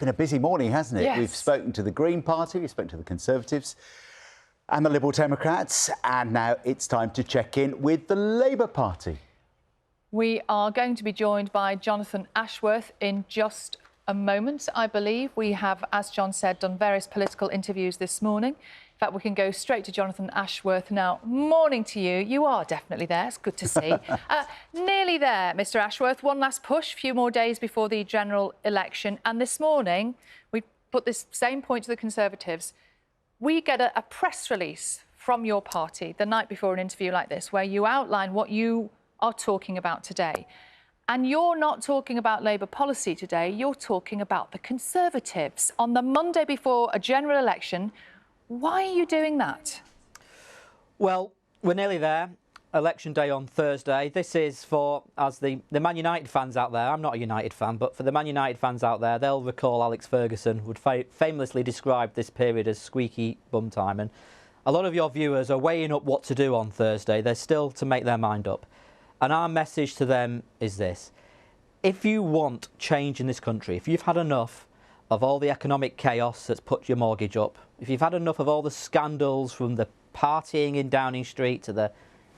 Been a busy morning, hasn't it? Yes. We've spoken to the Green Party, we've spoken to the Conservatives and the Liberal Democrats, and now it's time to check in with the Labour Party. We are going to be joined by Jonathan Ashworth in just a moment, I believe. We have, as John said, done various political interviews this morning. In fact, we can go straight to Jonathan Ashworth now. Morning to you. You are definitely there. It's good to see. Nearly there, Mr Ashworth. One last push, a few more days before the general election. And this morning, we put this same point to the Conservatives. We get a press release from your party the night before an interview like this, where you outline what you are talking about today. And you're not talking about Labour policy today, you're talking about the Conservatives. On the Monday before a general election, why are you doing that? Well, we're nearly there. Election day on Thursday. This is for, as the Man United fans out there, I'm not a United fan, but for the Man United fans out there, they'll recall Alex Ferguson would famously describe this period as squeaky bum time. And a lot of your viewers are weighing up what to do on Thursday. They're still to make their mind up. And our message to them is this. If you want change in this country, if you've had enough of all the economic chaos that's put your mortgage up, if you've had enough of all the scandals from the partying in Downing Street to the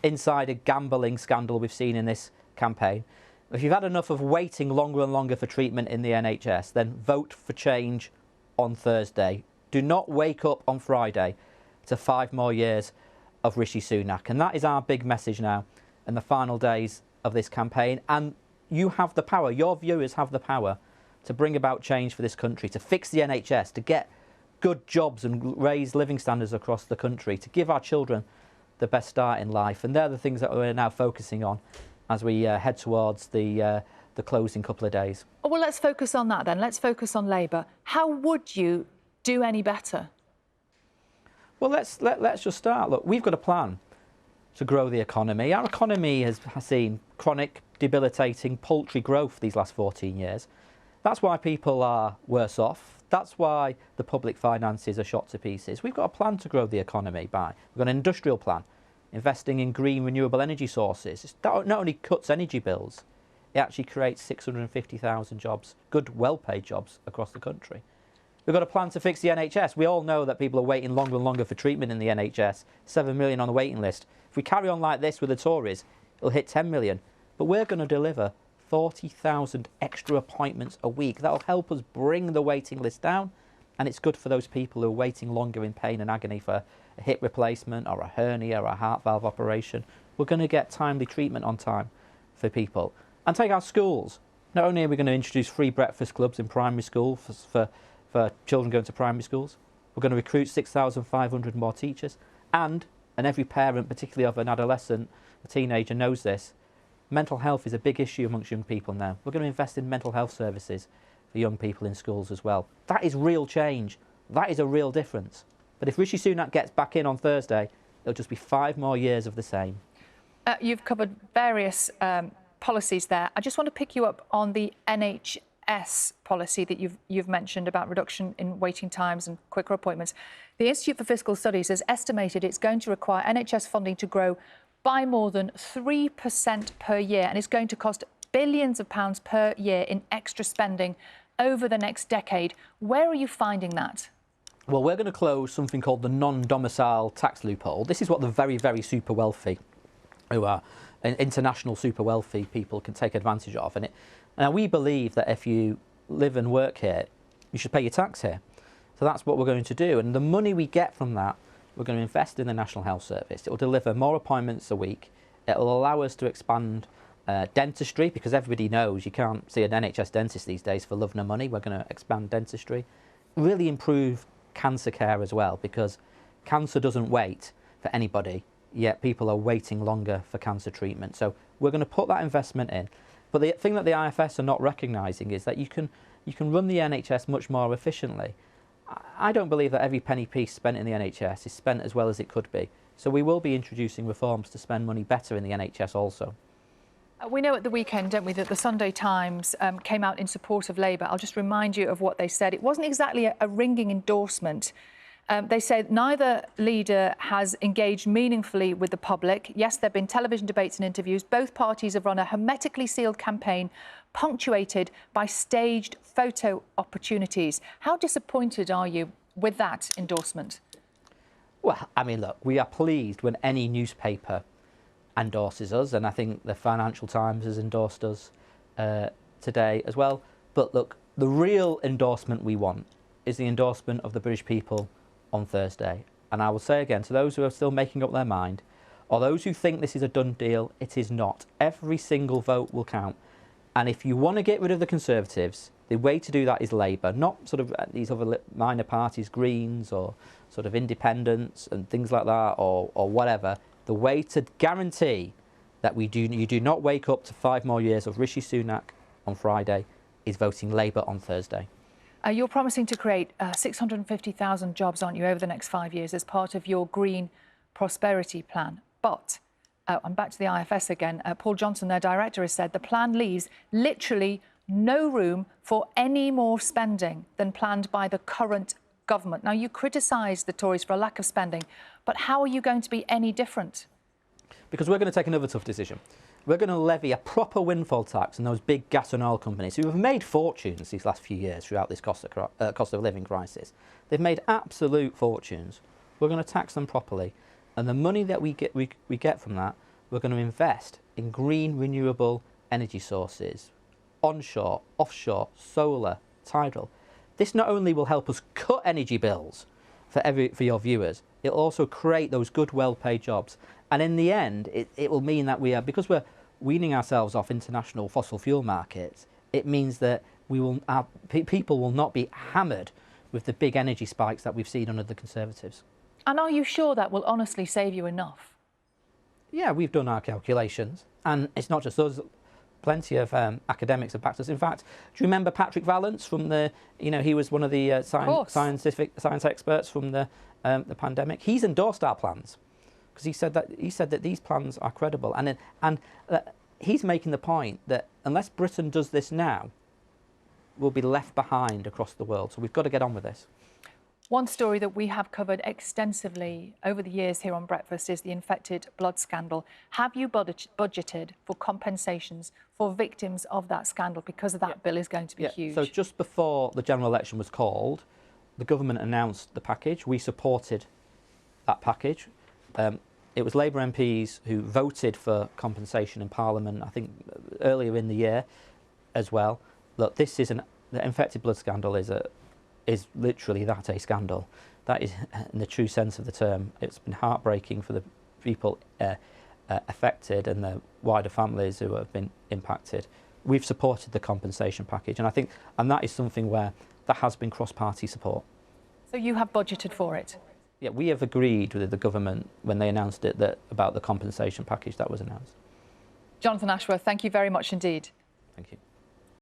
insider gambling scandal we've seen in this campaign, if you've had enough of waiting longer and longer for treatment in the NHS, then vote for change on Thursday. Do not wake up on Friday to 5 more years of Rishi Sunak. And that is our big message now in the final days of this campaign. And you have the power, your viewers have the power to bring about change for this country, to fix the NHS, to get good jobs and raise living standards across the country, to give our children the best start in life. And they're the things that we're now focusing on as we head towards the closing couple of days. Well, let's focus on that then. Let's focus on Labour. How would you do any better? Well, let's just start. Look, we've got a plan to grow the economy. Our economy has seen chronic, debilitating, paltry growth these last 14 years. That's why people are worse off. That's why the public finances are shot to pieces. We've got a plan to grow the economy we've got an industrial plan, investing in green renewable energy sources. It not only cuts energy bills, it actually creates 650,000 jobs, good, well-paid jobs across the country. We've got a plan to fix the NHS. We all know that people are waiting longer and longer for treatment in the NHS, 7 million on the waiting list. If we carry on like this with the Tories, it'll hit 10 million. But we're going to deliver 40,000 extra appointments a week. That'll help us bring the waiting list down, and it's good for those people who are waiting longer in pain and agony for a hip replacement or a hernia or a heart valve operation. We're going to get timely treatment on time for people. And take our schools. Not only are we going to introduce free breakfast clubs in primary school for children going to primary schools, we're going to recruit 6,500 more teachers, and every parent, particularly of an adolescent, a teenager, knows this, mental health is a big issue amongst young people now. We're going to invest in mental health services for young people in schools as well. That is real change. That is a real difference. But if Rishi Sunak gets back in on Thursday, it'll just be 5 more years of the same. You've covered various policies there. I just want to pick you up on the NHS policy that you've mentioned about reduction in waiting times and quicker appointments. The Institute for Fiscal Studies has estimated it's going to require NHS funding to grow by more than 3% per year, and it's going to cost billions of pounds per year in extra spending over the next decade. Where are you finding that? Well, we're going to close something called the non-domicile tax loophole. This is what the very, very super wealthy, who are international super wealthy people, can take advantage of. Now, we believe that if you live and work here, you should pay your tax here. So that's what we're going to do. And the money we get from that, we're going to invest in the National Health Service. It will deliver more appointments a week. It will allow us to expand dentistry, because everybody knows you can't see an NHS dentist these days for love nor money. We're going to expand dentistry. Really improve cancer care as well, because cancer doesn't wait for anybody, yet people are waiting longer for cancer treatment. So we're going to put that investment in. But the thing that the IFS are not recognising is that you can run the NHS much more efficiently. I don't believe that every penny piece spent in the NHS is spent as well as it could be. So we will be introducing reforms to spend money better in the NHS also. We know at the weekend, don't we, that the Sunday Times came out in support of Labour. I'll just remind you of what they said. It wasn't exactly a ringing endorsement. They said neither leader has engaged meaningfully with the public. Yes, there have been television debates and interviews. Both parties have run a hermetically sealed campaign punctuated by staged photo opportunities. How disappointed are you with that endorsement? Well, I mean, look, we are pleased when any newspaper endorses us, and I think the Financial Times has endorsed us today as well. But look, the real endorsement we want is the endorsement of the British people on Thursday. And I will say again, to those who are still making up their mind, or those who think this is a done deal, it is not. Every single vote will count. And if you want to get rid of the Conservatives, the way to do that is Labour, not sort of these other minor parties, Greens or sort of independents and things like that, or whatever. The way to guarantee that you do not wake up to 5 more years of Rishi Sunak on Friday is voting Labour on Thursday. You're promising to create 650,000 jobs, aren't you, over the next 5 years as part of your green prosperity plan. But I'm back to the IFS again. Paul Johnson, their director, has said the plan leaves literally no room for any more spending than planned by the current government. Now, you criticise the Tories for a lack of spending, but how are you going to be any different? Because we're going to take another tough decision. We're going to levy a proper windfall tax on those big gas and oil companies who have made fortunes these last few years throughout this cost of living crisis. They've made absolute fortunes. We're going to tax them properly. And the money that we get from that, we're going to invest in green, renewable energy sources, onshore, offshore, solar, tidal. This not only will help us cut energy bills for your viewers, it'll also create those good, well-paid jobs. And in the end, it will mean that because we're weaning ourselves off international fossil fuel markets, it means that people will not be hammered with the big energy spikes that we've seen under the Conservatives. And are you sure that will honestly save you enough? Yeah, we've done our calculations, and it's not just us. Plenty of academics have backed us. In fact, do you remember Patrick Vallance from he was one of the science experts from the pandemic. He's endorsed our plans because he said that these plans are credible, and he's making the point that unless Britain does this now, we'll be left behind across the world. So we've got to get on with this. One story that we have covered extensively over the years here on Breakfast is the infected blood scandal. Have you budgeted for compensations for victims of that scandal? Because that bill is going to be huge. So just before the general election was called, the government announced the package. We supported that package. It was Labour MPs who voted for compensation in Parliament, I think, earlier in the year as well. Look, the infected blood scandal is literally a scandal. That is, in the true sense of the term, it's been heartbreaking for the people affected and the wider families who have been impacted. We've supported the compensation package, and that is something where there has been cross-party support. So you have budgeted for it? Yeah, we have agreed with the government when they announced it about the compensation package that was announced. Jonathan Ashworth, thank you very much indeed. Thank you.